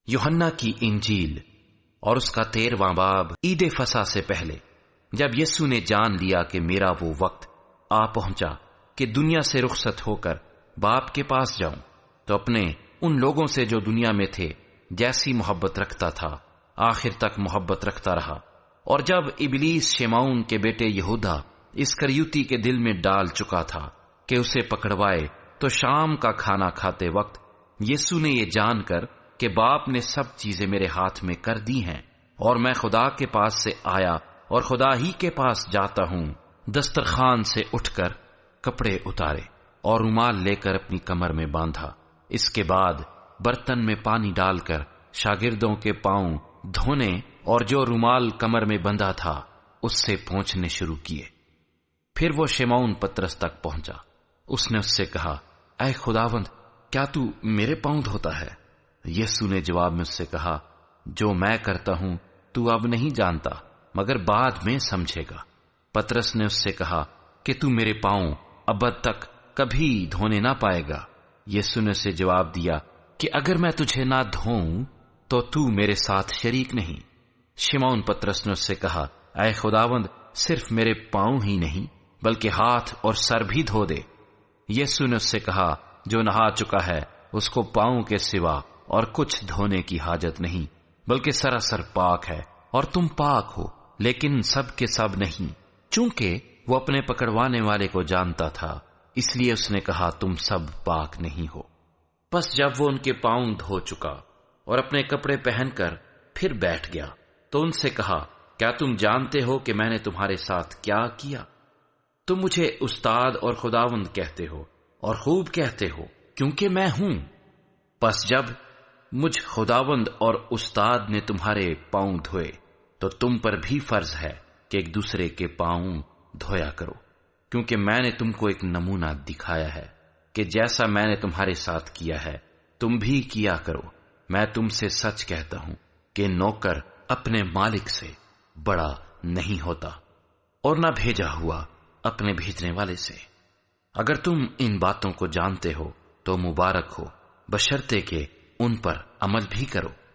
यूहन्ना की इंजील और उसका 13वां बाब। ईद फसा से पहले जब यीशु ने जान लिया कि मेरा वो वक्त आ पहुंचा कि दुनिया से रुखसत होकर बाप के पास जाऊं, तो अपने उन लोगों से जो दुनिया में थे जैसी मोहब्बत रखता था आखिर तक मोहब्बत रखता रहा। और जब इबलीस शेमाउन के बेटे यहूदा इस्करियोती के दिल में डाल चुका था कि उसे पकड़वाए, तो शाम का खाना खाते वक्त यीशु ने ये जानकर कि बाप ने सब चीजें मेरे हाथ में कर दी हैं और मैं खुदा के पास से आया और खुदा ही के पास जाता हूं, दस्तरखान से उठकर कपड़े उतारे और रुमाल लेकर अपनी कमर में बांधा। इसके बाद बर्तन में पानी डालकर शागिर्दों के पांव धोने और जो रुमाल कमर में बंधा था उससे पोंछने शुरू किए। फिर वो शिमौन पतरस तक पहुंचा। उसने उससे कहा, ऐ खुदावंद, क्या तू मेरे पांव धोता है? यीशु ने जवाब में उससे कहा, जो मैं करता हूं तू अब नहीं जानता, मगर बाद में समझेगा। पतरस ने उससे कहा कि तू मेरे पांव अब तक कभी धोने ना पाएगा। यीशु ने उसे जवाब दिया कि अगर मैं तुझे ना धोऊं तो तू मेरे साथ शरीक नहीं। शिमौन पतरस ने उससे कहा, ऐ खुदावंद, सिर्फ मेरे पांव ही नहीं बल्कि हाथ और सर भी धो दे। यीशु ने उससे कहा, जो नहा चुका है उसको पांव के सिवा और कुछ धोने की हाजत नहीं, बल्कि सरासर पाक है। और तुम पाक हो, लेकिन सब के सब नहीं। चूंकि वो अपने पकड़वाने वाले को जानता था, इसलिए उसने कहा, तुम सब पाक नहीं हो। बस जब वो उनके पांव धो चुका और अपने कपड़े पहनकर फिर बैठ गया, तो उनसे कहा, क्या तुम जानते हो कि मैंने तुम्हारे साथ क्या किया? तुम मुझे उस्ताद और खुदावंद कहते हो और खूब कहते हो, क्योंकि मैं हूं। बस जब मुझ खुदावंद और उस्ताद ने तुम्हारे पांव धोए, तो तुम पर भी फर्ज है कि एक दूसरे के पांव धोया करो, क्योंकि मैंने तुमको एक नमूना दिखाया है कि जैसा मैंने तुम्हारे साथ किया है तुम भी किया करो। मैं तुमसे सच कहता हूं कि नौकर अपने मालिक से बड़ा नहीं होता और न भेजा हुआ अपने भेजने वाले से। अगर तुम इन बातों को जानते हो तो मुबारक हो, बशर्ते के उन पर अमल भी करो।